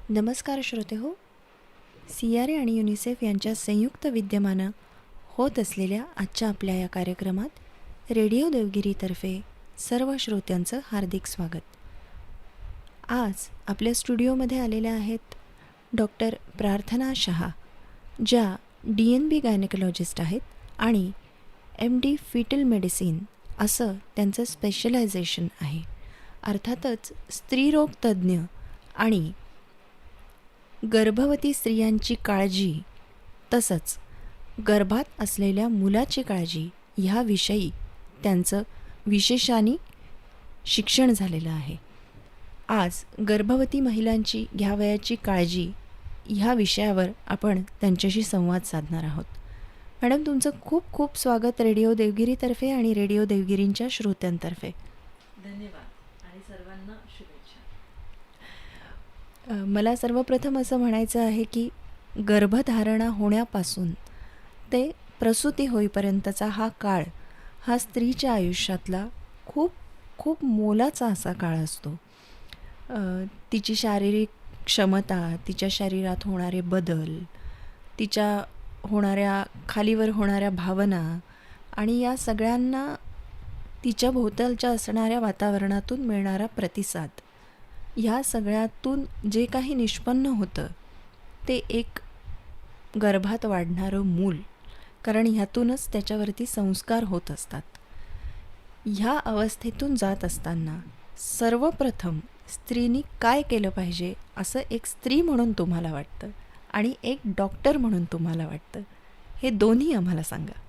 नमस्कार श्रोतेहो. CRA आणि UNICEF यांच्या संयुक्त विद्यमानं होत असलेल्या आजच्या आपल्या या कार्यक्रमात रेडिओ देवगिरीतर्फे सर्व श्रोत्यांचं हार्दिक स्वागत. आज आपल्या स्टुडिओमध्ये आलेल्या आहेत डॉक्टर प्रार्थना शहा, ज्या DNB गायनेकोलॉजिस्ट आहेत आणि MD फिटल मेडिसिन असं त्यांचं स्पेशलायझेशन आहे. अर्थातच स्त्रीरोग तज्ज्ञ आणि गर्भवती स्त्रियांची काळजी तसंच गर्भात असलेल्या मुलाची काळजी ह्याविषयी त्यांचं विशेषाने शिक्षण झालेलं आहे. आज गर्भवती महिलांची घ्यावयाची काळजी ह्या विषयावर आपण त्यांच्याशी संवाद साधणार आहोत. मॅडम, तुमचं खूप खूप स्वागत रेडिओ देवगिरीतर्फे आणि रेडिओ देवगिरींच्या श्रोत्यांतर्फे. धन्यवाद आणि सर्वांना शुभेच्छा. मला सर्वप्रथम असं म्हणायचं आहे की गर्भधारणा होण्यापासून ते प्रसूती होईपर्यंतचा हा काळ हा स्त्रीच्या आयुष्यातला खूप खूप मोलाचा असा काळ असतो. तिची शारीरिक क्षमता, तिच्या शरीरात होणारे बदल, तिच्या होणाऱ्या खालीवर होणाऱ्या भावना आणि या सगळ्यांना तिच्या भोवतालच्या असणाऱ्या वातावरणातून मिळणारा प्रतिसाद, ह्या सगळ्यातून जे काही निष्पन्न होतं ते एक गर्भात वाढणारं मूल, कारण ह्यातूनच त्याच्यावरती संस्कार होत असतात. ह्या अवस्थेतून जात असताना सर्वप्रथम स्त्रीनी काय केलं पाहिजे असं एक स्त्री म्हणून तुम्हाला वाटतं आणि एक डॉक्टर म्हणून तुम्हाला वाटतं, हे दोन्ही आम्हाला सांगा.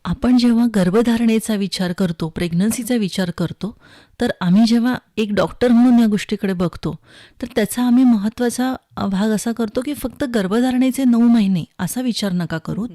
आपण जेव्हा गर्भधारणेचा विचार करतो, प्रेग्नन्सीचा विचार करतो, तर आम्ही जेव्हा एक डॉक्टर म्हणून या गोष्टीकडे बघतो तर त्याचा आम्ही महत्त्वाचा भाग असा करतो की फक्त गर्भधारणेचे 9 महिने असा विचार नका करूत.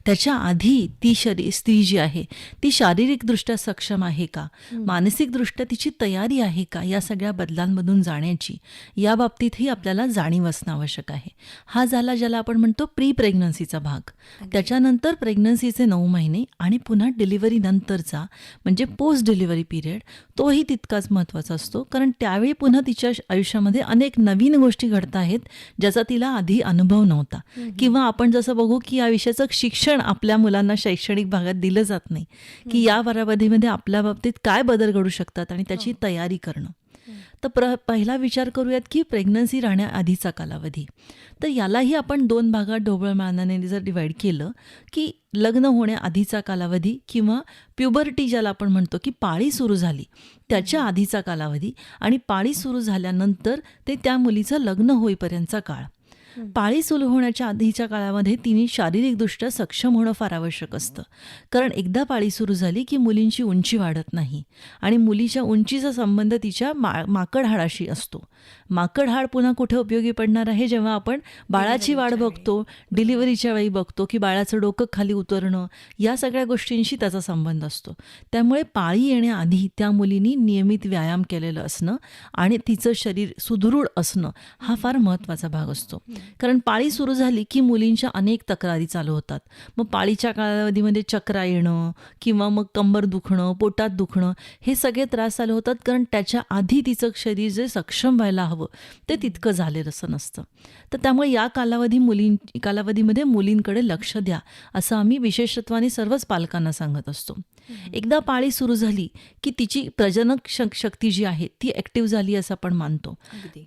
त्याच्या आधी ती स्त्री जी आहे ती शारीरिकदृष्ट्या सक्षम आहे का, मानसिकदृष्ट्या तिची तयारी आहे का या सगळ्या बदलांमधून जाण्याची, या बाबतीतही आपल्याला जाणीव असणं आवश्यक आहे. हा झाला ज्याला आपण म्हणतो प्री प्रेग्नन्सीचा भाग. त्याच्यानंतर प्रेग्नन्सीचे 9 महिने आणि पुन्हा डिलिव्हरी नंतरचा म्हणजे पोस्ट डिलिव्हरी पिरियड, तोही तितकाच महत्त्वाचा असतो. कारण त्यावेळी पुन्हा तिच्या आयुष्यामध्ये अनेक नवीन गोष्टी घडत आहेत ज्याचा तिला आधी अनुभव नव्हता. किंवा आपण जसं बघू की या विषयाचं शिक्षण आपल्या मुलांना शैक्षणिक भागात दिलं जात नाही की या कालावधीमध्ये आपल्या बाबतीत काय बदल घडू शकतात आणि त्याची तयारी करणं. तर पहिला विचार करूयात की प्रेग्नन्सी राहण्याआधीचा कालावधी. तर यालाही आपण 2 भागात ढोबळ मानाने जर डिवाईड केलं की लग्न होण्याआधीचा कालावधी किंवा प्युबर्टी ज्याला आपण म्हणतो की पाळी सुरू झाली त्याच्या आधीचा कालावधी आणि पाळी सुरू झाल्यानंतर ते त्या मुलीचं लग्न होईपर्यंतचा काळ. पाळी सुरू होण्याच्या आधीच्या काळामध्ये तिने शारीरिकदृष्ट्या सक्षम होणं फार आवश्यक असतं. कारण एकदा पाळी सुरू झाली की मुलींची उंची वाढत नाही आणि मुलीच्या उंचीचा संबंध तिच्या माकड हाडाशी असतो. माकड हाड पुन्हा कुठे उपयोगी पडणार आहे, जेव्हा आपण बाळाची वाढ बघतो, डिलिव्हरीच्या वेळी बघतो की बाळाचं डोकं खाली उतरणं, या सगळ्या गोष्टींशी त्याचा संबंध असतो. त्यामुळे पाळी येण्याआधी त्या मुलींनी नियमित व्यायाम केलेलं असणं आणि तिचं शरीर सुदृढ असणं हा फार महत्त्वाचा भाग असतो. कारण पाळी सुरू झाली की मुलींच्या अनेक तक्रारी चालू होतात. मग पाळीच्या कालावधीमध्ये चक्रा येणं किंवा मग कंबर दुखणं, पोटात दुखणं, हे सगळे त्रास चालू होतात. कारण त्याच्या आधी तिचं शरीर जे सक्षम व्हायला हवं ते तितकं झालेलं असं नसतं. तर त्यामुळे या कालावधीमध्ये मुलींकडे लक्ष द्या असं आम्ही विशेषत्वाने सर्वच पालकांना सांगत असतो. एकदा पाळी सुरू झाली की तिची प्रजनक शक्ती जी आहे ती ॲक्टिव्ह झाली असं आपण मानतो.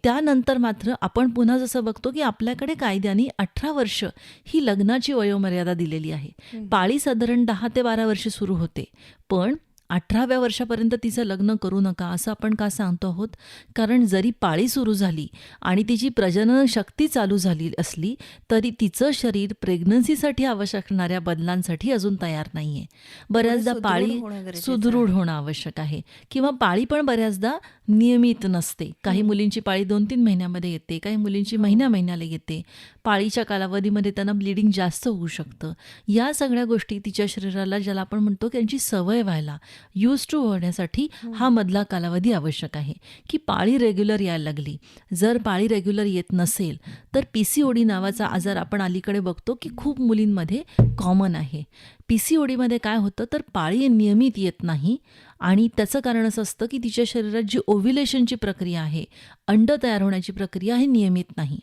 त्यानंतर मात्र आपण पुन्हा जसं बघतो की आपल्याकडे कायद्याने 18 वर्ष ही लग्नाची वयोमर्यादा दिलेली आहे. पाळी साधारण 10 ते 12 वर्ष सुरू होते, पण 18व्या वर्षापर्यंत तिचं लग्न करू नका असं आपण का सांगतो आहोत? कारण जरी पाळी सुरू झाली आणि तिची प्रजनन शक्ती चालू झाली असली तरी तिचं शरीर प्रेग्नन्सीसाठी आवश्यक असणाऱ्या बदलांसाठी अजून तयार नाही आहे. बऱ्याचदा पाळी सुदृढ होणं आवश्यक आहे किंवा पाळी पण बऱ्याचदा नियमित नसते. काही मुलींची पाळी 2-3 महिन्यामध्ये येते, काही मुलींची महिन्याला येते. पाळीच्या कालावधीमध्ये त्यांना ब्लिडिंग जास्त होऊ शकतं. या सगळ्या गोष्टी तिच्या शरीराला, ज्याला आपण म्हणतो की त्यांची सवय व्हायला, यूज टू होण्यासाठी हा मधला कालावधी आवश्यक आहे. की पाळी रेग्युलर यायला लागली, जर पाळी रेग्युलर येत नसेल तर PCOD नावाचा आजार आपण अलीकडे बघतो की खूप मुलींमध्ये कॉमन आहे. PCODमध्ये काय होतं तर पाळी नियमित येत नाही आणि त्याचं कारण असं असतं की तिच्या शरीरात जी ओव्ह्युलेशनची प्रक्रिया आहे, अंड तयार होण्याची प्रक्रिया ही नियमित नाही.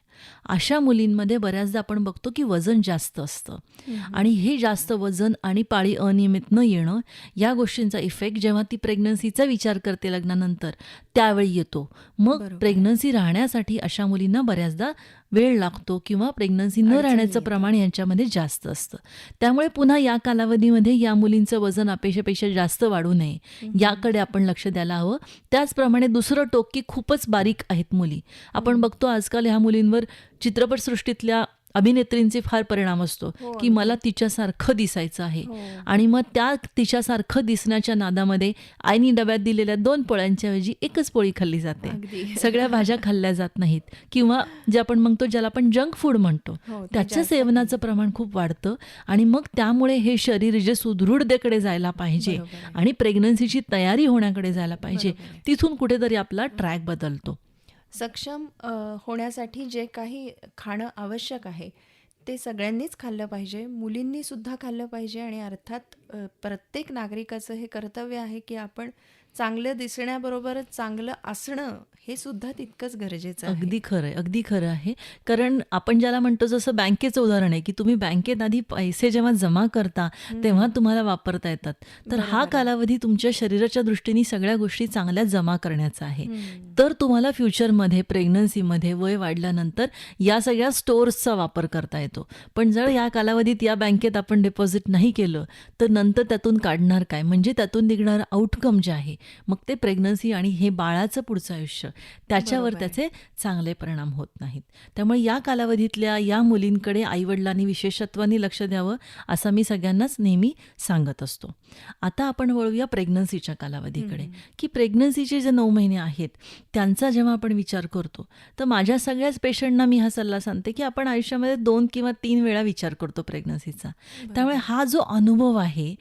अशा मुलींमध्ये बऱ्याचदा आपण बघतो की वजन जास्त असतं आणि हे जास्त वजन आणि पाळी अनियमित न येणं या गोष्टींचा इफेक्ट जेव्हा ती प्रेग्नन्सीचा विचार करते लग्नानंतर त्यावेळी येतो. मग बरोबर. प्रेग्नन्सी राहण्यासाठी अशा मुलींना बऱ्याचदा वेळ लागतो किंवा प्रेग्नन्सी न अडचणी राहण्याचं येतात. प्रमाण यांच्यामध्ये जास्त असतं. त्यामुळे पुन्हा या कालावधीमध्ये या मुलींचं वजन अपेक्षेपेक्षा जास्त वाढू नये याकडे आपण लक्ष द्यायला हवं. त्याचप्रमाणे दुसरं टोक की खूपच बारीक आहेत मुली. आपण बघतो आजकाल ह्या मुलींवर चित्रपटसृष्टीतल्या अभिनेत्रींचे फार परिणाम असतो हो, की मला अगदी. तिच्यासारखं दिसायचं आहे हो. आणि मग त्या तिच्यासारखं दिसण्याच्या नादामध्ये आईनी डब्यात दिलेल्या 2 पोळ्यांच्या ऐवजी 1च पोळी खाल्ली जाते. अगदी. सगळ्या भाज्या खाल्ल्या जात नाहीत किंवा जे आपण म्हणतो ज्याला आपण जंक फूड म्हणतो हो, ते त्याच्या जास्त सेवनाचं प्रमाण खूप वाढतं आणि मग त्यामुळे हे शरीर जे सुदृढतेकडे जायला पाहिजे बरोबर आहे. आणि प्रेग्नन्सीची तयारी होण्याकडे जायला पाहिजे बरोबर आहे. तिथून कुठेतरी आपला ट्रॅक बदलतो. सक्षम होण्यासाठी जे काही खाणं आवश्यक आहे ते सगळ्यांनीच खाल्लं पाहिजे, मुलींनी सुद्धा खाल्लं पाहिजे आणि अर्थात प्रत्येक नागरिकाचं हे कर्तव्य आहे की आपण चांगलं दिसण्याबरोबरच चांगलं असणं हे सुद्धा तितकंच गरजेचं आहे. अगदी खरं आहे, अगदी खरं आहे. कारण आपण ज्याला म्हणतो जसं बँकेचं उदाहरण आहे की तुम्ही बँकेत आधी पैसे जेव्हा जमा करता तेव्हा तुम्हाला वापरता येतात. तर हा बरोबर आहे. कालावधी तुमच्या शरीराच्या दृष्टीने सगळ्या गोष्टी चांगल्या जमा करण्याचा आहे. हम्म. तर तुम्हाला फ्युचरमध्ये प्रेग्नन्सीमध्ये वय वाढल्यानंतर या सगळ्या स्टोअर्सचा वापर करता येतो. पण जर या कालावधीत या बँकेत आपण डिपॉझिट नाही केलं तर नंतर त्यातून काढणार काय? म्हणजे त्यातून निघणारं आउटकम जे आहे मग ते प्रेग्नन्सी आणि हे बाळाचं पुढचं आयुष्य त्याच्यावर बरोबर आहे. त्याचे चांगले परिणाम होत नाहीत. त्यामुळे या कालावधीतल्या या मुलींकडे आईवडिलांनी विशेषत्वाने लक्ष द्यावं असं मी सगळ्यांनाच नेहमी सांगत असतो. आता आपण वळूया प्रेग्नन्सीच्या कालावधीकडे की प्रेग्नन्सीचे जे 9 महिने आहेत त्यांचा जेव्हा आपण विचार करतो तर माझ्या सगळ्याच पेशंटना मी हा सल्ला सांगते की आपण आयुष्यामध्ये 2 किंवा 3 वेळा विचार करतो प्रेग्नन्सीचा. त्यामुळे हा जो अनुभव आहे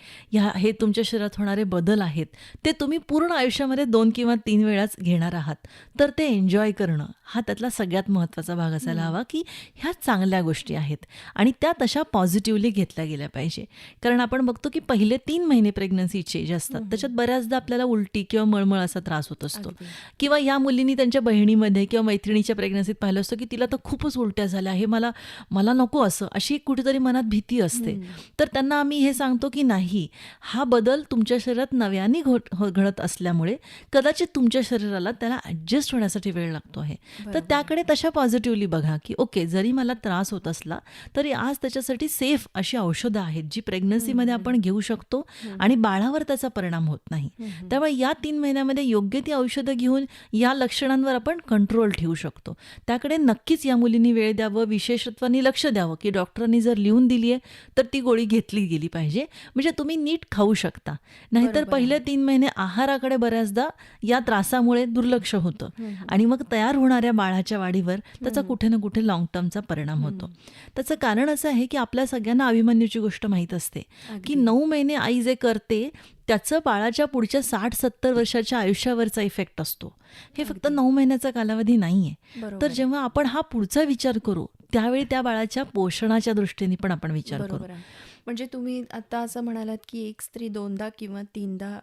हे तुमच्या शरीरात होणारे बदल आहेत ते तुम्ही पूर्ण आयुष्यामध्ये 2 किंवा 3 वेळाच घेणार आहात. तर ते एन्जॉय करणं हा त्यातला सगळ्यात महत्त्वाचा भाग असायला हवा की ह्या चांगल्या गोष्टी आहेत आणि त्या तशा पॉझिटिव्हली घेतल्या गेल्या पाहिजे. कारण आपण बघतो की पहिले 3 महिने प्रेग्नन्सीचे जे असतात त्याच्यात बऱ्याचदा आपल्याला उलटी किंवा मळमळ असा त्रास होत असतो अगदी. किंवा या मुलींनी त्यांच्या बहिणीमध्ये किंवा मैत्रिणीच्या प्रेग्नन्सीत पाहिलं असतं की तिला तर खूपच उलट्या झाल्या हे मला नको असं अशी कुठेतरी मनात भीती असते. तर त्यांना आम्ही हे सांगतो की नाही, हा बदल तुमच्या शरीरात नव्याने घडत असल्यामुळे कदाचित तुमच्या शरीराला त्याला ॲडजस्ट होण्यासाठी वेळ लागतो आहे. तर त्याकडे तशा पॉझिटिव्हली बघा की ओके जरी मला त्रास होत असला तरी आज त्याच्यासाठी सेफ अशी औषधं आहेत जी प्रेग्नन्सीमध्ये आपण घेऊ शकतो आणि बाळावर त्याचा परिणाम होत नाही. त्यामुळे या 3 महिन्यामध्ये योग्य ती औषधं घेऊन या लक्षणांवर आपण कंट्रोल ठेवू शकतो. त्याकडे नक्कीच या मुलींनी वेळ द्यावं, विशेषत्वाने लक्ष द्यावं की डॉक्टरांनी जर लिहून दिली आहे तर ती गोळी घेतली गेली पाहिजे म्हणजे तुम्ही नीट खाऊ शकता. नाहीतर बरोबर पहिले 3 महिने आहाराकडे बऱ्याचदा या त्रासामुळे दुर्लक्ष होतं आणि मग तयार होणाऱ्या बाळाच्या वाढीवर त्याचा कुठे ना कुठे लॉंग टर्मचा परिणाम होतो. त्याचं कारण असं आहे की आपल्या सगळ्यांना अभिमन्यूची गोष्ट माहीत असते की 9 महिने आई जे करते त्याचं बाळाच्या पुढच्या 60-70 वर्षाच्या आयुष्यावरचा इफेक्ट असतो. हे फक्त 9 महिन्याचा कालावधी नाही आहे. बरोबर तर आहे. जेव्हा आपण हा पुढचा विचार करू त्यावेळी त्या बाळाच्या पोषणाच्या दृष्टीने पण आपण विचार करू. बरोबर आहे. म्हणजे तुम्ही आता असं म्हणालात की एक स्त्री 2दा किंवा 3दा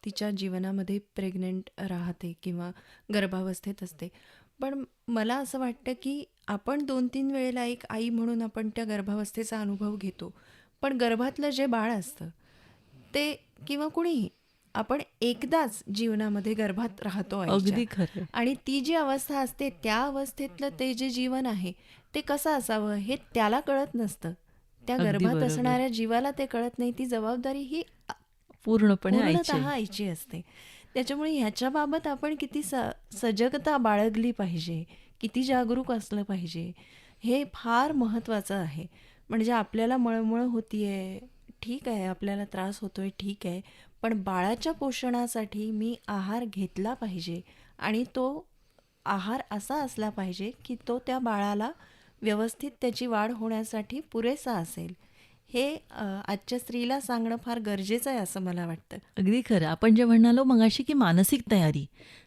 तिच्या जीवनामध्ये प्रेग्नंट राहते किंवा गर्भावस्थेत असते. पण मला असं वाटतं की आपण 2-3 वेळेला एक आई म्हणून आपण त्या गर्भावस्थेचा अनुभव घेतो. पण गर्भातलं जे बाळ असतं ते किंवा कुणीही आपण एकदाच जीवनामध्ये गर्भात राहतो आईच्या. अगदी खरं. आणि ती जी अवस्था असते त्या अवस्थेतलं ते जे जीवन आहे ते कसं असावं हे त्याला कळत नसतं. त्या अगदी गर्भात बरोबर. असणाऱ्या जीवाला ते कळत नाही. ती जबाबदारी ही पूर्णपणे आईची पूर्णतः आहे. आईची असते. त्याच्यामुळे ह्याच्याबाबत आपण किती सजगता बाळगली पाहिजे, किती जागरूक असलं पाहिजे हे फार महत्त्वाचं आहे. म्हणजे आपल्याला मळमळ होतीये, ठीक आहे, आपल्याला त्रास होतोय, ठीक आहे, पण बाळाच्या पोषणासाठी मी आहार घेतला पाहिजे आणि तो आहार असा असला पाहिजे की तो त्या बाळाला व्यवस्थित त्याची वाढ होण्यासाठी पुरेसा असेल. हे आजच्या स्त्रीला सांगणं फार गरजेचं आहे असं मला वाटतं. अगदी खरं. आपण जे म्हणालो मगाशी की मानसिक तयारी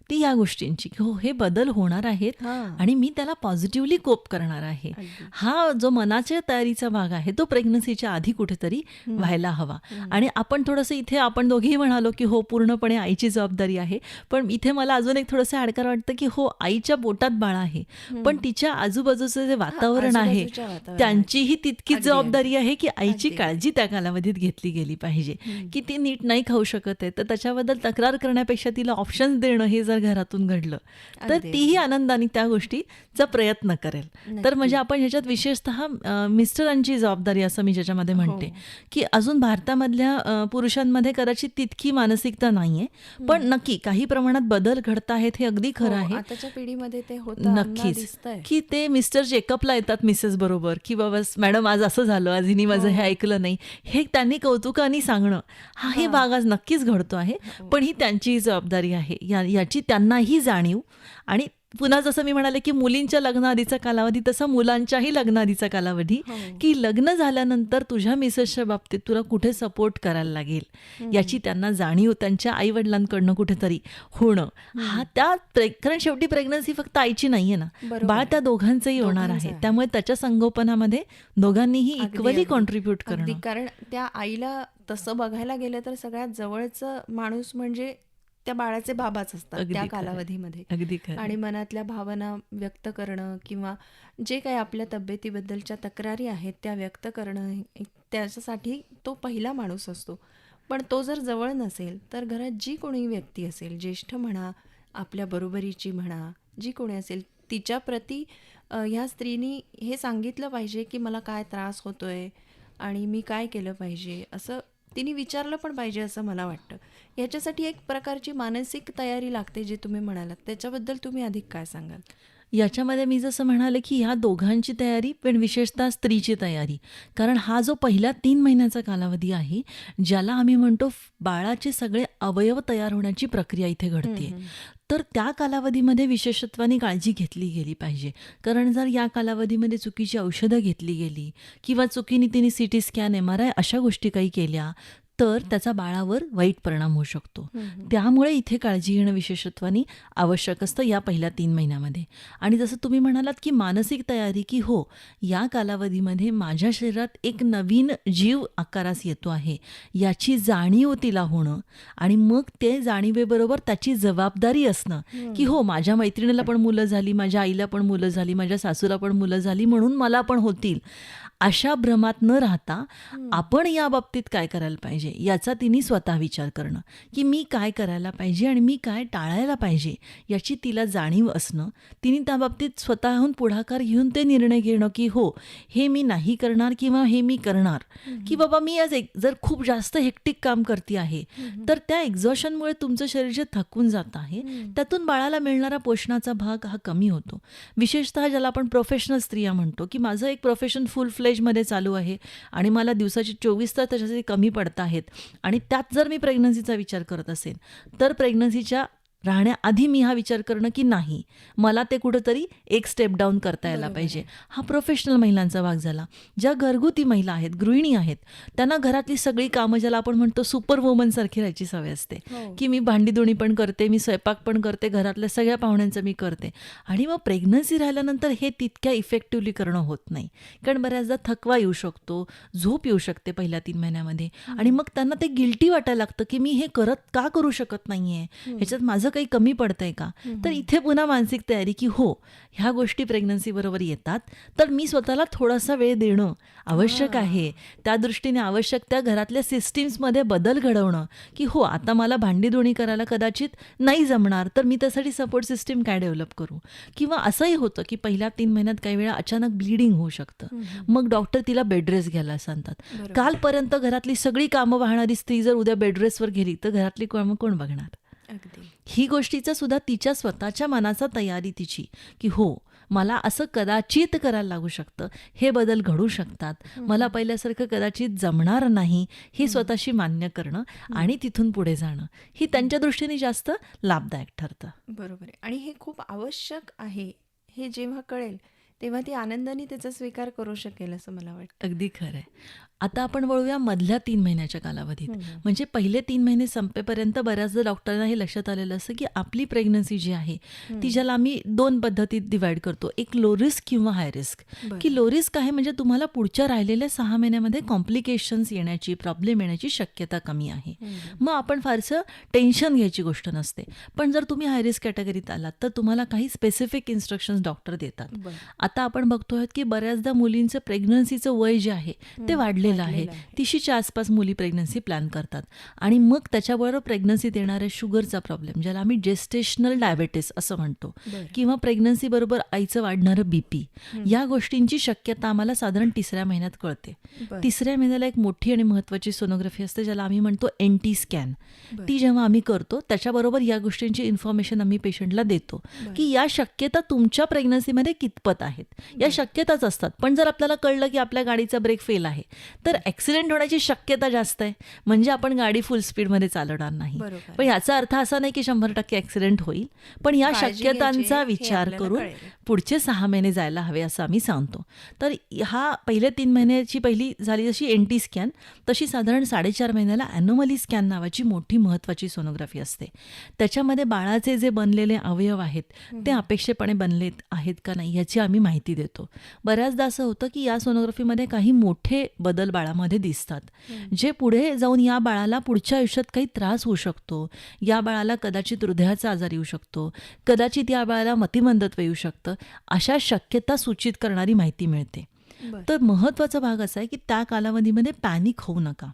ती या गोष्टींची की हो हे बदल होणार आहेत हां. आणि मी त्याला पॉझिटिव्हली कोप करणार आहे. अगदी. हा जो मनाच्या तयारीचा भाग आहे तो प्रेग्नन्सीच्या आधी कुठेतरी व्हायला हवा. आणि आपण थोडंसं इथे आपण दोघेही म्हणालो की हो पूर्णपणे आईची जबाबदारी आहे, पण इथे मला अजून एक थोडंसं ॲड करावं वाटतं की हो आईच्या पोटात बाळ आहे, पण तिच्या आजूबाजूचं जे वातावरण आहे आजूबाजूच्या वातावरणाची. त्यांचीही तितकीच अगदी, जबाबदारी आहे की आईची अगदी. काळजी त्या कालावधीत घेतली गेली पाहिजे. की ती नीट नाही खाऊ शकत आहे तर त्याच्याबद्दल तक्रार करण्यापेक्षा तिला ऑप्शन्स देणं हे जर घरातून घडलं तर अगदी, तीही आनंदाने त्या गोष्टीचा प्रयत्न करेल. तर म्हणजे आपण ह्याच्यात विशेषतः मिस्टरांची जबाबदारी असं मी ज्याच्यामध्ये म्हणते की अजून भारतामधल्या पुरुषांमध्ये कदाचित तितकी मानसिकता नाहीये, पण नक्की काही प्रमाणात बदल घडत आहेत हे अगदी खरं आहे. आताच्या पिढीमध्ये ते होतं नक्कीच दिसतंय. की ते मिस्टर चेकअपला येतात मिसेस बरोबर की बाबा मॅडम आज असं झालं, आज हिने माझं हे ऐकलं नाही, हे त्यांनी कौतुकाने सांगणं हा हे भाग आज नक्कीच घडतो आहे. पण ही त्यांचीही जबाबदारी आहे याची त्यांनाही जाणीव. आणि पुन्हा जसं मी म्हणाले की मुलींच्या लग्नाआधीचा कालावधी तसा मुलांच्याही लग्नाआधीचा कालावधी की लग्न झाल्यानंतर तुझ्या मिसेसच्या बाबतीत तुला कुठे सपोर्ट करायला लागेल याची त्यांना जाणीव त्यांच्या आई वडिलांकडनं कुठेतरी होणं हा कारण शेवटी प्रेग्नन्सी फक्त आईची नाहीये ना, बरोबर बाळ आहे. त्या दोघांचंही होणार दोघांचं आहे. आहे. त्यामुळे त्याच्या संगोपनामध्ये दोघांनीही अगदी, इक्वली अगदी. कॉन्ट्रीब्यूट अगदी, करणं. कारण त्या आईला तसं बघायला गेलं तर सगळ्यात जवळचं माणूस म्हणजे त्या बाळाचे बाबाच असतात अगदी त्या खरं आहे. कालावधीमध्ये. अगदी खरं आणि मनातल्या भावना व्यक्त करणं किंवा जे काही आपल्या तब्येतीबद्दलच्या तक्रारी आहेत त्या व्यक्त करणं त्याच्यासाठी तो पहिला माणूस असतो. पण तो जर जवळ नसेल तर घरात जी कोणी व्यक्ती असेल, ज्येष्ठ म्हणा, आपल्या बरोबरीची म्हणा, जी कोणी असेल तिच्याप्रती ह्या स्त्रीनी हे सांगितलं पाहिजे की मला काय त्रास होतोय आणि मी काय केलं पाहिजे, असं तिने विचारलं पण पाहिजे असं मला वाटतं. याच्यासाठी एक प्रकारची मानसिक तयारी लागते जे तुम्ही म्हणालात, त्याच्याबद्दल तुम्ही अधिक काय सांगाल? याच्यामध्ये मी जसं म्हणाले की ह्या दोघांची तयारी पण विशेषतः स्त्रीची तयारी. कारण हा जो पहिल्या 3 महिन्याचा कालावधी आहे ज्याला आम्ही म्हणतो बाळाचे सगळे अवयव तयार होण्याची प्रक्रिया इथे घडते. तर त्या कालावधीमध्ये विशेषत्वाने काळजी घेतली गेली पाहिजे. कारण जर या कालावधीमध्ये चुकीची औषधं घेतली गेली किंवा चुकीने तिने CT स्कॅन MRI अशा गोष्टी काही केल्या तर त्याचा बाळावर वाईट परिणाम होऊ शकतो. त्यामुळे इथे काळजी घेणं विशेषत्वाने आवश्यक असतं या पहिल्या 3 महिन्यामध्ये. आणि जसं तुम्ही म्हणालात की मानसिक तयारी की हो या कालावधीमध्ये माझ्या शरीरात एक नवीन जीव आकारास येतो आहे याची जाणीव तिला होणं आणि मग ते जाणीवेबरोबर त्याची जबाबदारी असणं की हो माझ्या मैत्रिणीला पण मुलं झाली, माझ्या आईला पण मुलं झाली, माझ्या सासूला पण मुलं झाली म्हणून मला पण होतील, अशा भ्रमात न राहता आपण या बाबतीत काय करायला पाहिजे याचा तिने स्वतः विचार करणं की मी काय करायला पाहिजे आणि मी काय टाळायला पाहिजे याची तिला जाणीव असणं. तिने त्या बाबतीत स्वतःहून पुढाकार घेऊन ते निर्णय घेणं की हो हे मी नाही करणार किंवा हे मी करणार. की बाबा मी आज जर खूप जास्त हेक्टिक काम करते आहे तर त्या एक्झॉशनमुळे तुमचं शरीर जे थकून जात आहे त्यातून बाळाला मिळणारा पोषणाचा भाग हा कमी होतो. विशेषतः ज्याला आपण प्रोफेशनल स्त्रिया म्हणतो की माझं एक प्रोफेशन फुल फ्लेजमध्ये चालू आहे आणि मला दिवसाचे 24 तास त्याच्यासाठी कमी पडत आहेत आणि त्यात जर मी प्रेग्नन्सीचा विचार करत असेल तर प्रेग्नन्सीच्या राहण्याआधी मी हा विचार करणं की नाही मला ते कुठंतरी एक स्टेप डाऊन करता यायला पाहिजे. हा प्रोफेशनल महिलांचा भाग झाला. ज्या घरगुती महिला आहेत, गृहिणी आहेत, त्यांना घरातली सगळी कामं ज्याला आपण म्हणतो सुपर वुमनसारखी राहायची सवय असते की मी भांडी धुणी पण करते, मी स्वयंपाक पण करते, घरातल्या सगळ्या पाहुण्यांचं मी करते. आणि मग प्रेग्नन्सी राहिल्यानंतर हे तितक्या इफेक्टिव्हली करणं होत नाही. कारण बऱ्याचदा थकवा येऊ शकतो, झोप येऊ शकते पहिल्या 3 महिन्यामध्ये आणि मग त्यांना ते गिल्टी वाटायला लागतं की मी हे का करू शकत नाहीये, ह्याच्यात माझं काही कमी पडतंय का. तर इथे पुन्हा मानसिक तयारी की हो ह्या गोष्टी प्रेग्नन्सी बरोबर येतात तर मी स्वतःला थोडासा वेळ देणं आवश्यक आहे. त्या दृष्टीने आवश्यक त्या घरातल्या सिस्टीम्समध्ये बदल घडवणं की हो आता मला भांडी धुणी करायला कदाचित नाही जमणार तर मी त्यासाठी सपोर्ट सिस्टीम काय डेव्हलप करू. किंवा असंही होतं की पहिल्या 3 महिन्यात काही वेळा अचानक ब्लिडिंग होऊ शकतं, मग डॉक्टर तिला बेडरेस्ट घ्यायला सांगतात. कालपर्यंत घरातली सगळी कामं वाहणारी स्त्री जर उद्या बेडरेस्टवर गेली तर घरातली कामं कोण बघणार. ही गोष्टीचा सुद्धा तिच्या स्वतःच्या मनाचा तयारी तिची की हो मला असं कदाचित करायला लागू शकतं, हे बदल घडू शकतात, मला पहिल्यासारखं कदाचित जमणार नाही हे स्वतःशी मान्य करणं आणि तिथून पुढे जाणं ही त्यांच्या दृष्टीने जास्त लाभदायक ठरतं. बरोबर आहे. आणि हे खूप आवश्यक आहे हे जेव्हा कळेल तेव्हा ती आनंदाने त्याचा स्वीकार करू शकेल असं मला वाटतं. अगदी खरं आहे. आता आपण वळूया मधल्या 3 महिन्याच्या कालावधीत. म्हणजे पहिले 3 महिने संपेपर्यंत बऱ्याचदा डॉक्टरांना हे लक्षात आलेलं असतं, की आपली प्रेग्नन्सी जी आहे, ती ज्याला आम्ही 2 पद्धतीत डिव्हाईड करतो. एक लो रिस्क किंवा हाय रिस्क. बरं. की लो रिस्क आहे म्हणजे तुम्हाला पुढच्या राहिलेल्या 6 महिन्यामध्ये कॉम्प्लिकेशन्स येण्याची, प्रॉब्लेम येण्याची शक्यता कमी आहे. मग आपण फारसं टेन्शन घ्यायची गोष्ट नसते. पण जर तुम्ही हाय रिस्क कॅटेगरीत आलात, तर तुम्हाला काही स्पेसिफिक इन्स्ट्रक्शन्स डॉक्टर देतात. बरं. आता आपण बघतोय की बऱ्याचदा मुलींचं प्रेग्नन्सीचं वय जे आहे ते वाढलेलं आहे. 30च्या आसपास मुली प्रेग्नन्सी प्लॅन करतात आणि मग त्याच्याबरोबर प्रेग्नन्सीत येणाऱ्या शुगरचा प्रॉब्लेम, ज्याला आम्ही जेस्टेशनल डायबेटीस असं म्हणतो, बरं. किंवा प्रेग्नन्सी बरोबर आईचं वाढणारं बीपी, या गोष्टींची शक्यता आम्हाला साधारण 3ऱ्या महिन्यात कळते. बरं. 3ऱ्या महिन्याला एक मोठी आणि महत्त्वाची सोनोग्राफी असते, ज्याला आम्ही म्हणतो NT स्कॅन. बरं. ती जेव्हा आम्ही करतो त्याच्याबरोबर या गोष्टींची इन्फॉर्मेशन आम्ही पेशंटला देतो की या शक्यता तुमच्या प्रेग्नन्सीमध्ये कितपत आहेत. या शक्यताच असतात. पण जर आपल्याला कळलं की आपल्या गाडीचा ब्रेक फेल आहे, तर ॲक्सिडेंट होण्याची शक्यता जास्त आहे. म्हणजे आपण गाडी फुल स्पीडमध्ये चालवणार नाही. बरोबर. पण याचा अर्थ असा नाही की 100% ॲक्सिडेंट होईल. पण या काळजी घ्यायची शक्यतांचा हे विचार आपल्याला करून कळेल. पुढचे 6 महिने जायला हवे असं आम्ही सांगतो. तर हा पहिले 3 महिन्याची पहिली झाली जशी NT स्कॅन, तशी साधारण 4.5 महिन्याला ॲनोमली स्कॅन नावाची मोठी महत्त्वाची सोनोग्राफी असते. त्याच्यामध्ये बाळाचे जे बनलेले अवयव आहेत ते अपेक्षेपणे बनलेत आहेत का नाही याची आम्ही माहिती देतो. बऱ्याचदा असं होतं की या सोनोग्राफीमध्ये काही मोठे बदल बाळामध्ये दिसतात, जे पुढे जाऊन या बाळाला पुढच्या आयुष्यात काही त्रास होऊ शकतो. या बाळाला कदाचित हृदयाचा आजार येऊ शकतो, कदाचित या बाळाला मतिमंदत्व येऊ शकतं, अशा शक्यता सूचित करणारी माहिती मिळते. बरं. तर महत्त्वाचा भाग असा आहे की त्या कालावधीमध्ये पॅनिक होऊ नका.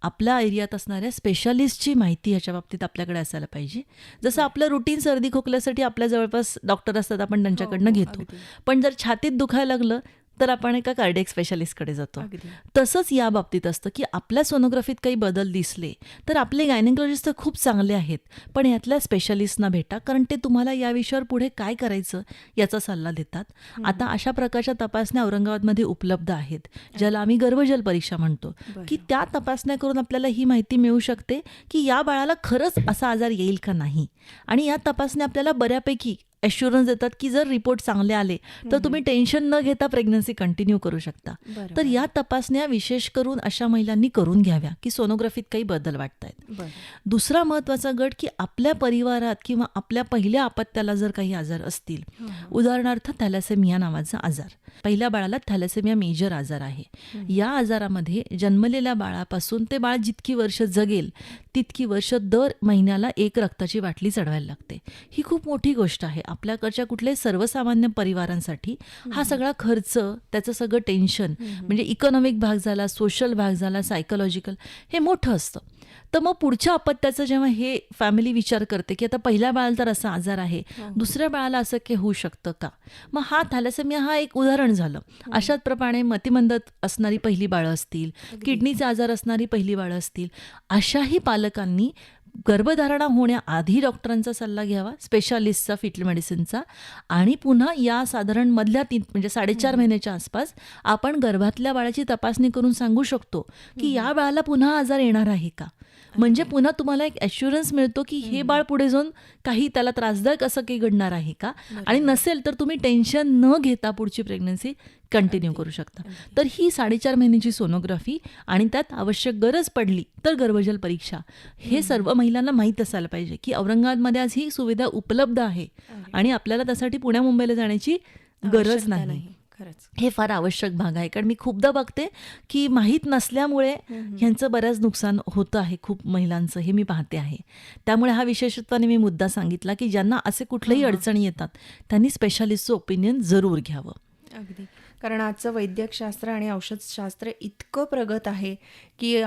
आपल्या एरियात असणाऱ्या स्पेशालिस्टची माहिती ह्याच्या बाबतीत आपल्याकडे असायला पाहिजे. जसं आपलं रुटीन सर्दी खोकल्यासाठी आपल्या जवळपास डॉक्टर असतात, आपण त्यांच्याकडनं हो, घेतो. अगदी. पण जर छातीत दुखायला लागलं तर आपण एका कार्डियक स्पेशालिस्टकडे जातो. अगदी. तसंच या बाबतीत असतं की आपल्या सोनोग्राफीत काही बदल दिसले तर आपले गायनेकॉलॉजिस्ट तर खूप चांगले आहेत, पण यातल्या स्पेशालिस्टना भेटा, कारण ते तुम्हाला या विषयावर पुढे काय करायचं याचा सल्ला देतात. आता अशा प्रकारच्या तपासण्या औरंगाबादमध्ये उपलब्ध आहेत, ज्याला आम्ही गर्भजल परीक्षा म्हणतो. बरं. की त्या तपासण्या करून आपल्याला ही माहिती मिळू शकते की या बाळाला खरंच असा आजार येईल का नाही. आणि या तपासण्या आपल्याला बऱ्यापैकी ॲश्युरन्स देतात की जर रिपोर्ट चांगले आले तर तुम्ही टेन्शन न घेता प्रेग्नन्सी कंटिन्यू करू शकता. बरोबर. तर या तपासण्या विशेष करून अशा महिलांनी करून घ्याव्या की सोनोग्राफीत काही बदल वाटत आहेत. बरं. दुसरा महत्त्वाचा गट की आपल्या परिवारात किंवा आपल्या पहिल्या अपत्याला जर काही आजार असतील, उदाहरणार्थ थॅलेसेमिया नावाचा आजार, पहिल्या बाळाला थॅलेसेमिया मेजर आजार आहे. या आजारामध्ये जन्मलेल्या बाळापासून ते बाळ जितकी वर्ष जगेल तितकी वर्ष दर महिन्याला 1 रक्ताची बाटली चढवायला लागते. ही खूप मोठी गोष्ट आहे आपल्याकडच्या कुठल्याही सर्वसामान्य परिवारांसाठी. हा सगळा खर्च, त्याचं सगळं टेन्शन, म्हणजे इकॉनॉमिक भाग झाला, सोशल भाग झाला, सायकोलॉजिकल, हे मोठं असतं. तर मग पुढच्या अपत्याचं जेव्हा हे फॅमिली विचार करते की आता पहिल्या बाळाला तर असा आजार आहे, दुसऱ्या बाळाला असं काही होऊ शकतं का, मग हा थॅलेसेमिया हा एक उदाहरण झालं. अशाच प्रमाणे मतिमंदत असणारी पहिली बाळं असतील, किडनीचा आजार असणारी पहिली बाळं असतील, अशाही पालकांनी गर्भधारणा होण्याआधी डॉक्टरांचा सल्ला घ्यावा, स्पेशालिस्टचा, फिटल मेडिसिनचा. आणि पुन्हा या साधारण मधल्या 3 म्हणजे 4.5 महिन्याच्या आसपास आपण गर्भातल्या बाळाची तपासणी करून सांगू शकतो की या बाळाला पुन्हा आजार येणार आहे का. म्हणजे पुन्हा तुम्हाला एक ॲश्युरन्स मिळतो की हे बाळ पुढे जाऊन काही त्याला त्रासदायक असं काही घडणार आहे का, आणि नसेल तर तुम्ही टेन्शन न घेता पुढची प्रेग्नन्सी कंटिन्यू करू शकता. तर ही 4.5 महिन्याची सोनोग्राफी आणि त्यात आवश्यक गरज पडली तर गर्भजल परीक्षा, हे सर्व महिलांना माहीत असायला पाहिजे की औरंगाबादमध्ये आज ही सुविधा उपलब्ध आहे आणि आपल्याला त्यासाठी पुण्या मुंबईला जाण्याची गरज आवश्यकता नाही. खरंच. हे फार आवश्यक भाग आहे, कारण मी खूपदा बघते की माहीत नसल्यामुळे ह्यांचं बऱ्याच नुकसान होतं आहे खूप महिलांचं, हे मी पाहते आहे. त्यामुळे हा विशेषत्वाने मी मुद्दा सांगितला की ज्यांना असे कुठल्याही अडचणी येतात त्यांनी स्पेशालिस्टचं ओपिनियन जरूर घ्यावं. अगदी. कारण आजचं वैद्यकशास्त्र आणि औषधशास्त्र इतकं प्रगत आहे की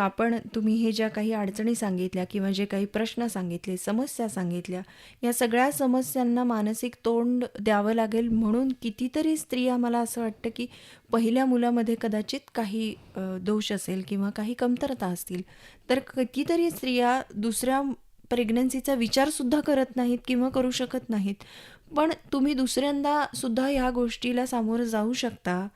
तुम्ही हे ज्या काही अडचणी सांगितल्या किंवा जे काही प्रश्न सांगितले, समस्या सांगितल्या, या सगळ्या समस्यांना मानसिक तोंड द्यावं लागेल. म्हणून कितीतरी स्त्रिया, मला असं वाटतं की पहिल्या मुलामध्ये कदाचित काही दोष असेल किंवा काही कमतरता असतील, तर कितीतरी स्त्रिया दुसऱ्या प्रेग्नन्सीचा विचारसुद्धा करत नाहीत किंवा करू शकत नाहीत. पण तुम्ही दुसऱ्यांदा सुद्धा ह्या गोष्टीला सामोरं जाऊ शकता,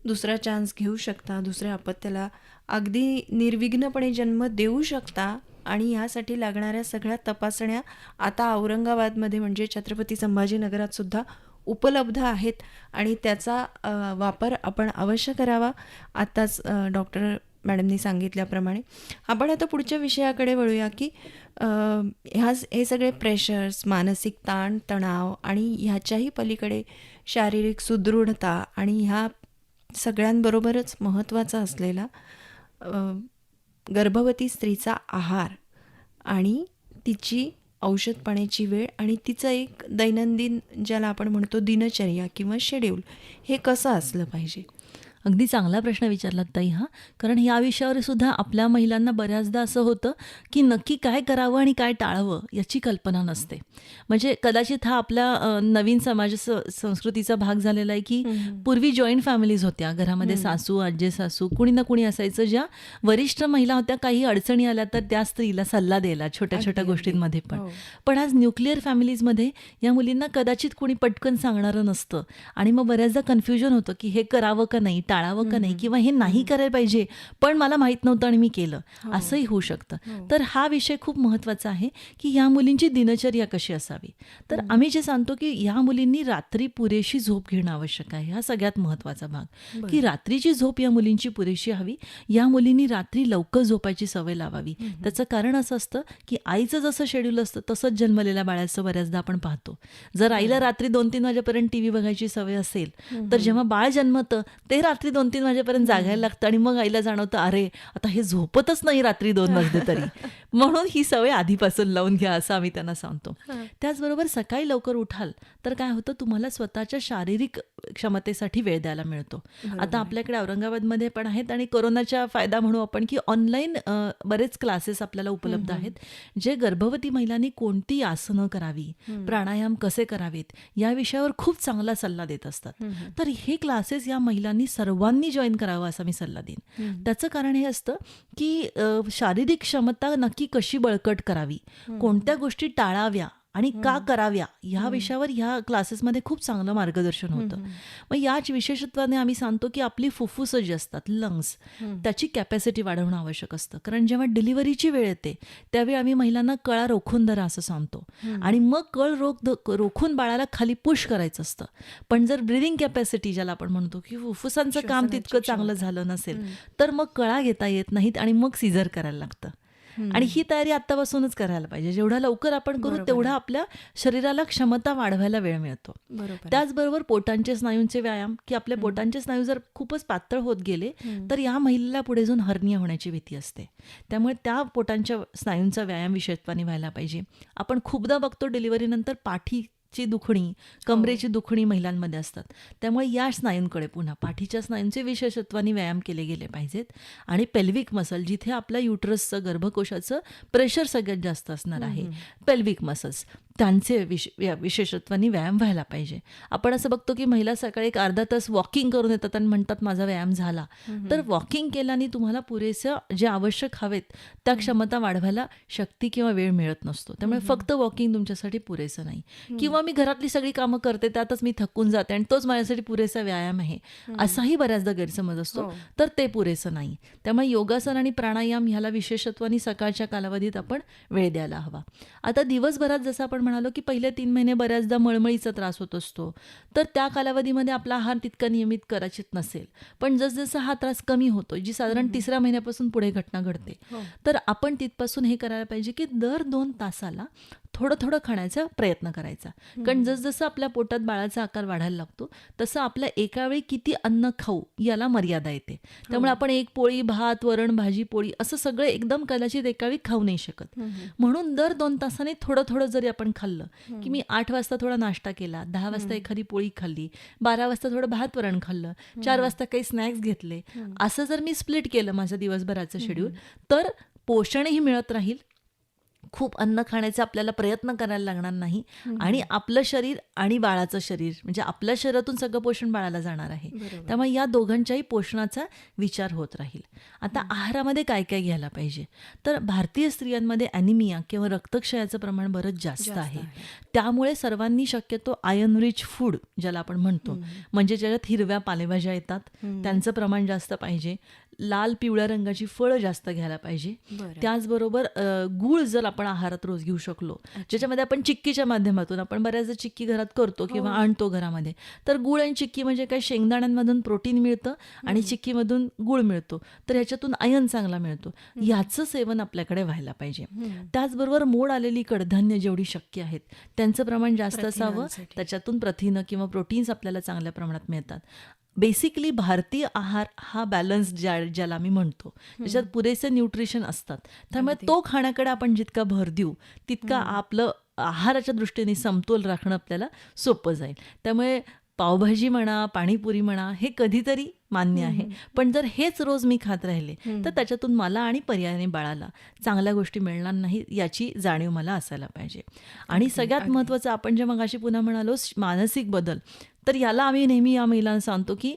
दुसरा चान्स घेऊ शकता, दुसऱ्या अपत्याला अगदी निर्विघ्नपणे जन्म देऊ शकता. आणि ह्यासाठी लागणाऱ्या सगळ्या तपासण्या आता औरंगाबादमध्ये म्हणजे छत्रपती संभाजीनगरात सुद्धा उपलब्ध आहेत आणि त्याचा वापर आपण अवश्य करावा. आत्ताच डॉक्टर मॅडमनी सांगितल्याप्रमाणे. आपण आता पुढच्या विषयाकडे वळूया, की हे सगळे प्रेशर्स, मानसिक ताण, तणाव आणि ह्याच्याही पलीकडे शारीरिक सुदृढता आणि ह्या सगळ्यांबरोबरच महत्त्वाचा असलेला गर्भवती स्त्रीचा आहार आणि तिची औषध पाण्याची वेळ आणि तिचं एक दैनंदिन ज्याला आपण म्हणतो दिनचर्या किंवा शेड्यूल हे कसं असलं पाहिजे. अगदी चांगला प्रश्न विचारलात ताई हा. कारण या विषयावर सुद्धा आपल्या महिलांना बऱ्याचदा असं होतं की नक्की काय करावं आणि काय टाळावं याची कल्पना नसते. म्हणजे कदाचित हा आपल्या नवीन संस्कृतीचा भाग झालेला आहे की पूर्वी जॉईंट फॅमिलीज होत्या. घरामध्ये सासू, आजी सासू, कुणी ना कुणी असायचं, ज्या वरिष्ठ महिला होत्या. काही अडचणी आल्या तर त्या स्त्रीला सल्ला द्यायला छोट्या छोट्या गोष्टींमध्ये पण. पण आज न्यूक्लिअर फॅमिलीजमध्ये या मुलींना कदाचित कुणी पटकन सांगणारं नसतं आणि मग बऱ्याचदा कन्फ्युजन होतं की हे करावं का नाही, टाळावं का नाही, किंवा हे नाही करायला पाहिजे पण मला माहीत नव्हतं आणि मी केलं, असंही होऊ शकतं. तर हा विषय खूप महत्त्वाचा आहे की या मुलींची दिनचर्या कशी असावी. तर आम्ही जे सांगतो की या मुलींनी रात्री पुरेशी झोप घेणं आवश्यक आहे. हा सगळ्यात महत्त्वाचा भाग, की रात्रीची झोप या मुलींची पुरेशी हवी. या मुलींनी रात्री लवकर झोपायची सवय लावावी. त्याचं कारण असं असतं की आईचं जसं शेड्यूल असतं तसंच जन्मलेल्या बाळाचं बऱ्याचदा आपण पाहतो. जर आईला रात्री 2-3 वाजेपर्यंत टीव्ही बघायची सवय असेल तर जेव्हा बाळ जन्मतं ते रात्री 2-3 वाजेपर्यंत जागायला लागतं आणि मग आईला जाणवतं अरे आता हे झोपतच नाही रात्री 2 वाजले तरी. म्हणून ही सवय आधीपासून लावून घ्या असं आम्ही त्यांना सांगतो. त्याचबरोबर सकाळी लवकर उठाल तर काय होतं, तुम्हाला स्वतःच्या शारीरिक क्षमतेसाठी वेळ द्यायला मिळतो. आता आपल्याकडे औरंगाबादमध्ये पण आहेत आणि कोरोनाचा फायदा म्हणू आपण की ऑनलाईन बरेच क्लासेस आपल्याला उपलब्ध आहेत, जे गर्भवती महिलांनी कोणती आसनं करावी, प्राणायाम कसे करावेत या विषयावर खूप चांगला सल्ला देत असतात. तर हे क्लासेस या महिलांनी सर्वांनी जॉईन करावं असा मी सल्ला देईन. त्याचं कारण हे असतं की शारीरिक क्षमता नक्की कशी बळकट करावी, कोणत्या गोष्टी टाळाव्या आणि का कराव्या ह्या विषयावर ह्या क्लासेसमध्ये खूप चांगलं मार्गदर्शन होतं. मग याच विशेषत्वाने आम्ही सांगतो की आपली फुफ्फुसं जी असतात, लंग्स, त्याची कॅपॅसिटी वाढवणं आवश्यक असतं. कारण जेव्हा डिलिव्हरीची वेळ येते त्यावेळी आम्ही महिलांना कळा रोखून धरा असं सांगतो आणि मग कळ रोखून बाळाला खाली पुश करायचं असतं. पण जर ब्रिदिंग कॅपॅसिटी ज्याला आपण म्हणतो की फुफ्फुसांचं काम तितकं चांगलं झालं नसेल तर मग कळा घेता येत नाहीत आणि मग सीझर करायला लागतं. आणि ही तयारी आत्तापासूनच करायला पाहिजे. जेवढा लवकर आपण करू तेवढा आपल्या शरीराला क्षमता वाढवायला वेळ मिळतो. त्याचबरोबर पोटांचे स्नायूंचे व्यायाम, की आपले पोटांचे स्नायू जर खूपच पातळ होत गेले तर या महिलेला पुढे जाऊन हर्निया होण्याची भीती असते. त्यामुळे त्या पोटांच्या स्नायूंचा व्यायाम विशेषत्वाने व्हायला पाहिजे. आपण खूपदा बघतो डिलिव्हरीनंतर पाठीची दुखणी, कमरेची दुखणी महिलांमध्ये असतात. त्यामुळे या स्नायूंकडे पुन्हा पाठीच्या स्नायूंचे विशेषत्वाने व्यायाम केले गेले पाहिजेत. आणि पेल्विक मसल, जिथे आपल्या युटरसचं, गर्भकोशाचं प्रेशर सगळ्यात जास्त असणार आहे, पेल्विक मसल्स, त्यांचे विशेषत्वाने व्यायाम व्हायला पाहिजे. आपण असं बघतो की महिला सकाळी एक अर्धा तास वॉकिंग करून येतात आणि म्हणतात माझा व्यायाम झाला. तर वॉकिंग केल्याने तुम्हाला पुरेसं जे आवश्यक हवेत त्या क्षमता वाढवायला शक्ती किंवा वेळ मिळत नसतो. त्यामुळे फक्त वॉकिंग तुमच्यासाठी पुरेसं नाही. किंवा मी घरातली सगळी कामं करते त्यातच मी थकून जाते आणि तोच माझ्यासाठी पुरेसा व्यायाम आहे असाही बऱ्याचदा गैरसमज असतो. तर ते पुरेसं नाही. त्यामुळे योगासन आणि प्राणायाम ह्याला विशेषत्वाने सकाळच्या कालावधीत आपण वेळ द्यायला हवा. आता दिवसभरात जसं आपण म्हणालो की पहिले 3 महिने बऱ्याचदा मळमळीचा त्रास होत असतो, तर त्या कालावधीमध्ये आपला आहार तितका नियमित कदाचित नसेल. पण जसजसा हा त्रास कमी होतो, जी साधारण 3ऱ्या महिन्यापासून पुढे घटना घडते, तर आपण तिथपासून हे करायला पाहिजे की दर 2 तासाला थोडं थोडं खाण्याचा प्रयत्न करायचा. कारण जसजसं आपल्या पोटात बाळाचा आकार वाढायला लागतो तसं आपल्या एका वेळी किती अन्न खाऊ याला मर्यादा येते. त्यामुळे आपण एक पोळी, भात, वरण, भाजी, पोळी असं सगळं एकदम कदाचित एका वेळी खाऊ नाही शकत. म्हणून दर 2 तासाने थोडं थोडं जरी आपण खाल्लं की मी 8 वाजता थोडा नाश्ता केला, 10 वाजता एखादी पोळी खाल्ली, 12 वाजता थोडं भात वरण खाल्लं, 4 वाजता काही स्नॅक्स घेतले, असं जर मी स्प्लिट केलं माझं दिवसभराचं शेड्यूल, तर पोषणही मिळत राहील, खूप अन्न खाण्याचा आपल्याला प्रयत्न करायला लागणार नाही आणि आपलं शरीर आणि बाळाचं शरीर म्हणजे आपल्या शरीरातून सगळं पोषण बाळाला जाणार आहे. त्यामुळे या दोघांच्याही पोषणाचा विचार होत राहील. आता आहारामध्ये काय काय घ्यायला पाहिजे, तर भारतीय स्त्रियांमध्ये ॲनिमिया किंवा रक्तक्षयाचं प्रमाण बरंच जास्त आहे. त्यामुळे सर्वांनी शक्यतो आयर्न रिच फूड ज्याला आपण म्हणतो, म्हणजे ज्याच्यात हिरव्या पालेभाज्या येतात त्यांचं प्रमाण जास्त पाहिजे, लाल पिवळ्या रंगाची फळं जास्त घ्यायला पाहिजे. बरं. त्याचबरोबर गूळ जर आपण आहारात रोज घेऊ शकलो, ज्याच्यामध्ये आपण चिक्कीच्या माध्यमातून आपण बऱ्याचदा चिक्की घरात करतो किंवा आणतो घरामध्ये, तर गूळ आणि चिक्की म्हणजे काय, शेंगदाण्यांमधून प्रोटीन मिळतं आणि चिक्कीमधून गूळ मिळतो, तर ह्याच्यातून आयर्न चांगला मिळतो. याचं सेवन आपल्याकडे व्हायला पाहिजे. त्याचबरोबर मोड आलेली कडधान्य जेवढी शक्य आहेत त्यांचं प्रमाण जास्त असावं, प्रथिनांसाठी. त्याच्यातून प्रथिनं किंवा प्रोटीन्स आपल्याला चांगल्या प्रमाणात मिळतात. बेसिकली भारतीय आहार हा बॅलन्स ज्याला आम्ही म्हणतो, त्याच्यात पुरेसे न्यूट्रिशन असतात. त्यामुळे तो खाण्याकडे आपण जितका भर देऊ तितका आपलं आहाराच्या दृष्टीने समतोल राखणं आपल्याला सोपं जाईल. त्यामुळे पावभाजी म्हणा, पाणीपुरी म्हणा, हे कधीतरी मान्य आहे, पण जर हेच रोज मी खात राहिले तर त्याच्यातून मला आणि पर्यायाने बाळाला चांगल्या गोष्टी मिळणार नाही याची जाणीव मला असायला पाहिजे. आणि सगळ्यात महत्त्वाचं, आपण जे मगाशी पुन्हा म्हणालो मानसिक बदल, तर याला आम्ही नेहमी या महिलांना सांगतो की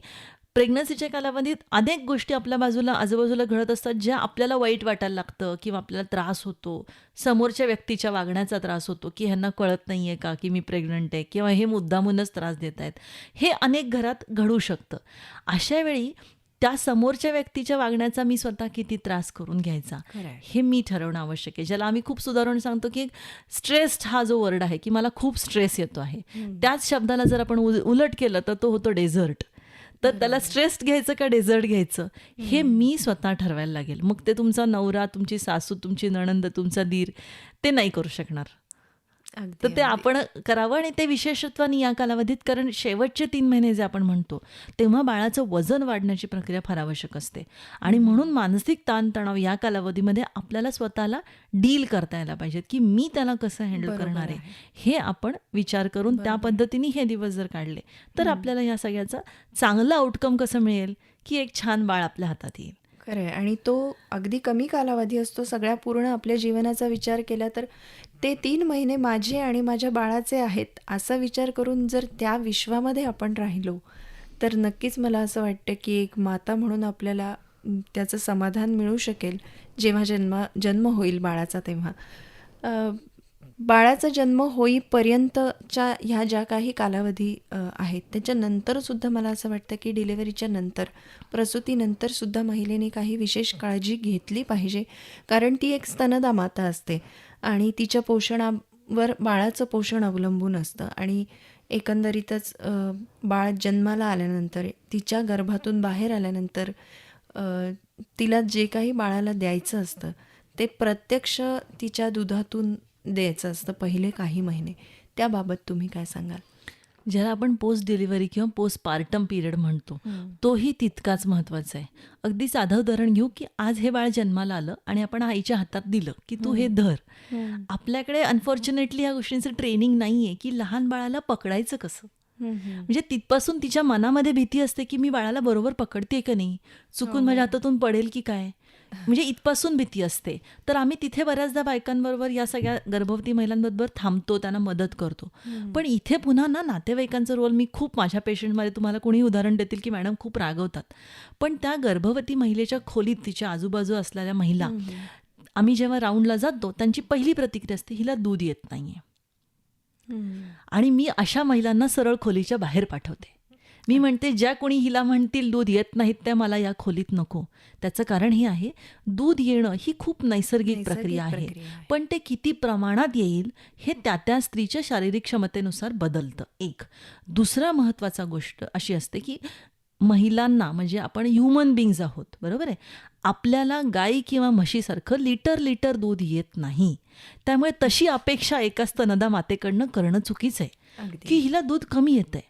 प्रेग्नन्सीच्या कालावधीत अनेक गोष्टी आपल्या आजूबाजूला घडत असतात ज्या आपल्याला वाईट वाटायला लागतं किंवा आपल्याला त्रास होतो, समोरच्या व्यक्तीच्या वागण्याचा त्रास होतो की ह्यांना कळत नाही आहे का की मी प्रेग्नंट आहे, किंवा हे मुद्दामूनच त्रास देत आहेत, हे अनेक घरात घडू शकतं. अशा वेळी त्या समोरच्या व्यक्तीच्या वागण्याचा मी स्वतः किती त्रास करून घ्यायचा हे मी ठरवणं आवश्यक आहे. ज्याला आम्ही खूप सुधारून सांगतो की स्ट्रेस्ड हा जो वर्ड आहे की मला खूप स्ट्रेस येतो आहे, त्याच शब्दाला जर आपण उलट केलं तर तो होतो डेझर्ट. तर त्याला स्ट्रेस घ्यायचं का डेझर्ट घ्यायचं हे मी स्वतः ठरवायला लागेल. मग ते तुमचा नवरा, तुमची सासू, तुमची नणंद, तुमचा दीर ते नाही करू शकणार. तर ते आपण करावं. आणि ते विशेषत्वाने या कालावधीत, कारण शेवटचे 3 महिने जे आपण म्हणतो तेव्हा बाळाचं वजन वाढण्याची प्रक्रिया फार आवश्यक असते. आणि म्हणून मानसिक ताणतणाव या कालावधीमध्ये आपल्याला स्वतःला डील करता यायला पाहिजेत की मी त्याला कसं हँडल करणार आहे, हे आपण विचार करून त्या पद्धतीने हे दिवस जर काढले तर आपल्याला या सगळ्याचा चांगलं आउटकम कसं मिळेल की एक छान बाळ आपल्या हातात येईल. खरं आहे. आणि तो अगदी कमी कालावधी असतो. सगळ्या पूर्ण आपल्या जीवनाचा विचार केला तर ते 3 महिने माझे आणि माझ्या बाळाचे आहेत असा विचार करून जर त्या विश्वामध्ये आपण राहिलो तर नक्कीच मला असं वाटतं की एक माता म्हणून आपल्याला त्याचं समाधान मिळू शकेल जेव्हा जन्म होईल बाळाचा. तेव्हा बाळाचा जन्म होईपर्यंतच्या ह्या ज्या काही कालावधी आहेत त्याच्यानंतरसुद्धा मला असं वाटतं की डिलिव्हरीच्या नंतर, प्रसूतीनंतरसुद्धा महिलेने काही विशेष काळजी घेतली पाहिजे. कारण ती एक स्तनदा माता असते आणि तिच्या पोषणावर बाळाचं पोषण अवलंबून असतं. आणि एकंदरीतच बाळ जन्माला आल्यानंतर, तिच्या गर्भातून बाहेर आल्यानंतर तिला जे काही बाळाला द्यायचं असतं ते प्रत्यक्ष तिच्या दुधातून द्यायचं असतं पहिले काही महिने. त्याबाबत तुम्ही काय सांगाल? ज्याला आपण पोस्ट डिलिव्हरी किंवा पोस्ट पार्टम पिरियड म्हणतो तोही तितकाच महत्त्वाचा आहे. अगदी साधं उदाहरण घेऊ की आज हे बाळ जन्माला आलं आणि आपण आईच्या हातात दिलं की तू हे धर. आपल्याकडे अनफॉर्च्युनेटली ह्या गोष्टींचं ट्रेनिंग नाही आहे की लहान बाळाला पकडायचं कसं. म्हणजे तिथपासून तिच्या मनामध्ये भीती असते की मी बाळाला बरोबर पकडते का नाही, चुकून माझ्या हातातून पडेल की काय, म्हणजे इथपासून भीती असते. तर आम्ही तिथे बऱ्याचदा बायकांबरोबर, या सगळ्या गर्भवती महिलांबरोबर थांबतो, त्यांना मदत करतो. पण इथे पुन्हा नातेवाईकांचा रोल मी खूप, माझ्या पेशंटमध्ये तुम्हाला कोणी उदाहरण देतील की मॅडम खूप रागवतात, पण त्या गर्भवती महिलेच्या खोलीत तिच्या आजूबाजू असलेल्या महिला, आम्ही जेव्हा राऊंडला जातो त्यांची पहिली प्रतिक्रिया असते हिला दूध येत नाहीये. आणि मी अशा महिलांना सरळ खोलीच्या बाहेर पाठवते. मी म्हणते ज्या कोणी हिला म्हणतील दूध येत नाहीत त्या मला या खोलीत नको. त्याचं कारण हे आहे, दूध येणं ही खूप नैसर्गिक प्रक्रिया आहे, पण ते किती प्रमाणात येईल हे त्या स्त्रीच्या शारीरिक क्षमतेनुसार बदलतं. एक दुसरा महत्त्वाचा गोष्ट अशी असते की महिलांना, म्हणजे आपण ह्युमन बिंग्स आहोत, बरोबर आहे, आपल्याला गाई किंवा म्हशीसारखं लिटर दूध येत नाही. त्यामुळे तशी अपेक्षा एका स्तनदा मातेकडनं करणं चुकीचं आहे की हिला दूध कमी येतंय.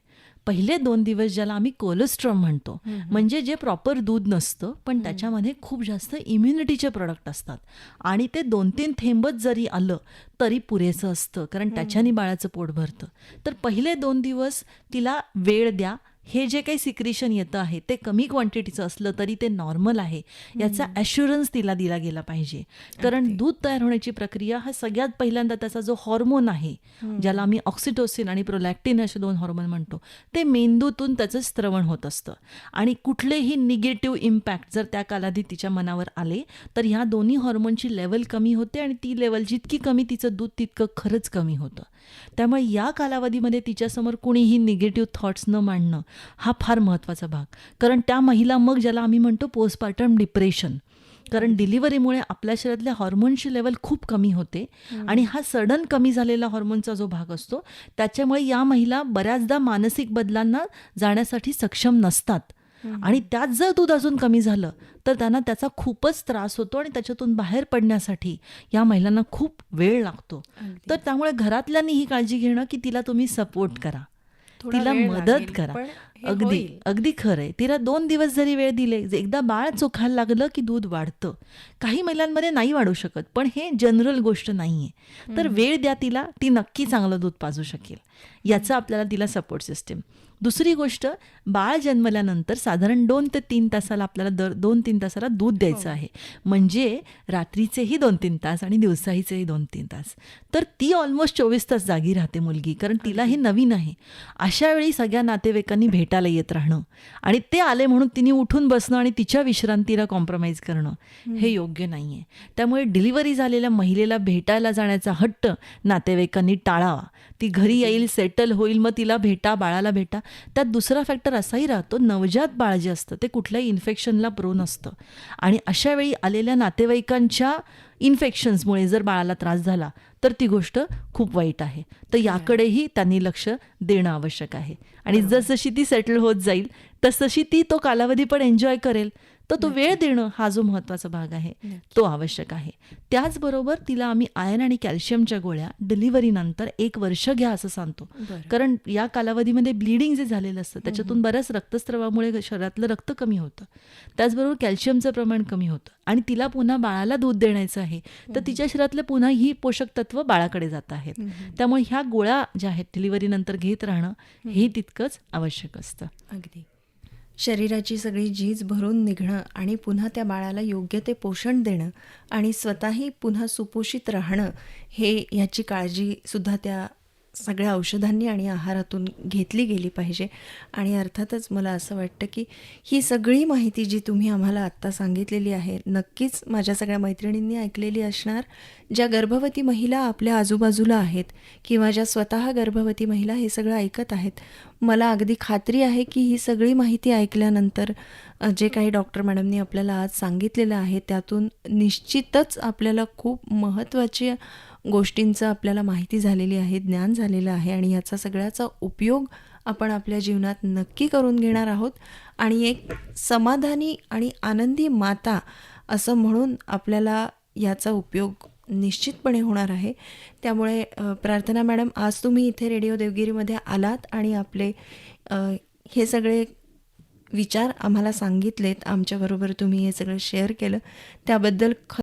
पहिले 2 दिवस ज्याला आम्ही कोलेस्ट्रॉम म्हणतो, म्हणजे जे प्रॉपर दूध नसतं पण त्याच्यामध्ये खूप जास्त इम्युनिटीचे प्रोडक्ट असतात आणि ते 2-3 थेंबच जरी आलं तरी पुरेसं असतं, कारण त्याच्याने बाळाचं पोट भरतं. तर पहिले 2 दिवस तिला वेळ द्या. हे जे काही सिक्रिशन येतं आहे ते कमी क्वांटिटीचं असलं तरी ते नॉर्मल आहे याचा ॲश्युरन्स तिला दिला गेला पाहिजे. कारण दूध तयार होण्याची प्रक्रिया हा सगळ्यात पहिल्यांदा त्याचा जो हॉर्मोन आहे, ज्याला आम्ही ऑक्सिटोसिन आणि प्रोलॅक्टिन असे 2 हॉर्मोन म्हणतो, ते मेंदूतून त्याचं स्त्रवण होत असतं. आणि कुठलेही निगेटिव्ह इम्पॅक्ट जर त्या कालावधीत तिच्या मनावर आले तर ह्या दोन्ही हॉर्मोनची लेवल कमी होते आणि ती लेवल जितकी कमी तिचं दूध तितकं खरंच कमी होतं. त्यामुळे या कालावधीमध्ये तिच्यासमोर कुणीही निगेटिव्ह थॉट्स न मांडणं हा फार महत्त्वाचा भाग. कारण त्या महिला मग ज्याला आम्ही म्हणतो पोस्टपार्टम डिप्रेशन, कारण डिलिव्हरीमुळे आपल्या शरीरातल्या हॉर्मोनची लेवल खूप कमी होते आणि हा सडन कमी झालेला हॉर्मोनचा जो भाग असतो त्याच्यामुळे या महिला बऱ्याचदा मानसिक बदलांना जाण्यासाठी सक्षम नसतात. आणि त्यात जर दूध अजून कमी झालं तर त्यांना त्याचा खूपच त्रास होतो आणि त्याच्यातून बाहेर पडण्यासाठी या महिलांना खूप वेळ लागतो. तर त्यामुळे घरातल्यांनी ही काळजी घेणं की तिला तुम्ही सपोर्ट करा, थोडा तिला वेळ मदत लागेल, करा. पण हे अगदी होईल. अगदी खरं आहे. तिला 2 दिवस जरी वेळ दिले, एकदा बाळ चोखायला लागलं की दूध वाढतं. काही महिलांमध्ये नाही वाढू शकत, पण हे जनरल गोष्ट नाही आहे. तर वेळ द्या तिला, ती नक्की चांगलं दूध पाजू शकेल. याचं आपल्याला तिला सपोर्ट सिस्टीम. दुसरी गोष्ट, बाळ जन्मल्यानंतर साधारण 2 ते 3 तासाला आपल्याला दर 2-3 तासाला दूध द्यायचं आहे. म्हणजे रात्रीचेही 2-3 तास आणि दिवसाहीचेही 2-3 तास. तर ती ऑलमोस्ट 24 तास जागी राहते मुलगी, कारण तिला हे नवीन आहे. अशा वेळी सगळ्या नातेवाईकांनी भेटायला येत राहणं आणि ते आले म्हणून तिने उठून बसणं आणि तिच्या विश्रांतीला कॉम्प्रोमाइज करणं हे योग्य नाही आहे. त्यामुळे डिलिव्हरी झालेल्या महिलेला भेटायला जाण्याचा हट्ट नातेवाईकांनी टाळावा. ती घरी येईल, सेटल होईल, मग तिला भेटा, बाळाला भेटा. त्यात दुसरा फॅक्टर असाही राहतो, नवजात बाळ जे असतं ते कुठल्याही इन्फेक्शनला प्रोन असतं आणि अशा वेळी आलेल्या नातेवाईकांच्या इन्फेक्शन्समुळे जर बाळाला त्रास झाला तर ती गोष्ट खूप वाईट आहे. तर याकडेही त्यांनी लक्ष देणं आवश्यक आहे. आणि जसजशी ती सेटल होत जाईल तसतशी ती तो कालावधी पण एन्जॉय करेल. तर तो वेळ देणं हा जो महत्त्वाचा भाग आहे तो आवश्यक आहे. त्याचबरोबर तिला आम्ही आयर्न आणि कॅल्शियमच्या गोळ्या डिलिव्हरीनंतर 1 वर्ष घ्या असं सांगतो. कारण या कालावधीमध्ये ब्लिडिंग जे झालेलं असतं त्याच्यातून बऱ्याच रक्तस्रावामुळे शरीरातलं रक्त कमी होतं. त्याचबरोबर कॅल्शियमचं प्रमाण कमी होतं आणि तिला पुन्हा बाळाला दूध देण्याचं आहे. तर तिच्या शरीरातले पुन्हा ही पोषक तत्व बाळाकडे जात आहेत. त्यामुळे ह्या गोळ्या ज्या आहेत डिलिव्हरीनंतर घेत राहणं हे तितकंच आवश्यक असतं. अगदी शरीराची सगळी झीज भरून निघणं आणि पुन्हा त्या बाळाला योग्य ते पोषण देणं आणि स्वतःही पुन्हा सुपोषित राहणं हे ह्याची काळजीसुद्धा त्या सगळ्या औषधांनी आणि आहारातून घेतली गेली पाहिजे. आणि अर्थातच मला असं वाटतं की ही सगळी माहिती जी तुम्ही आम्हाला आत्ता सांगितलेली आहे नक्कीच माझ्या सगळ्या मैत्रिणींनी ऐकलेली असणार, ज्या गर्भवती महिला आपल्या आजूबाजूला आहेत किंवा ज्या स्वतः गर्भवती महिला हे सगळं ऐकत आहेत. मला अगदी खात्री आहे की ही सगळी माहिती ऐकल्यानंतर जे काही डॉक्टर मॅडमनी आपल्याला आज सांगितलेलं आहे त्यातून निश्चितच आपल्याला खूप महत्त्वाची गोष्टींचं आपल्याला माहिती झालेली आहे, ज्ञान झालेलं आहे आणि याचा सगळ्याचा उपयोग आपण आपल्या जीवनात नक्की करून घेणार आहोत. आणि एक समाधानी आणि आनंदी माता असं म्हणून आपल्याला याचा उपयोग निश्चितपणे होणार आहे. त्यामुळे प्रार्थना मॅडम, आज तुम्ही इथे रेडिओ देवगिरीमध्ये आलात आणि आपले हे सगळे विचार आम्हाला सांगितलेत, आमच्याबरोबर तुम्ही हे सगळं शेअर केलं, त्याबद्दल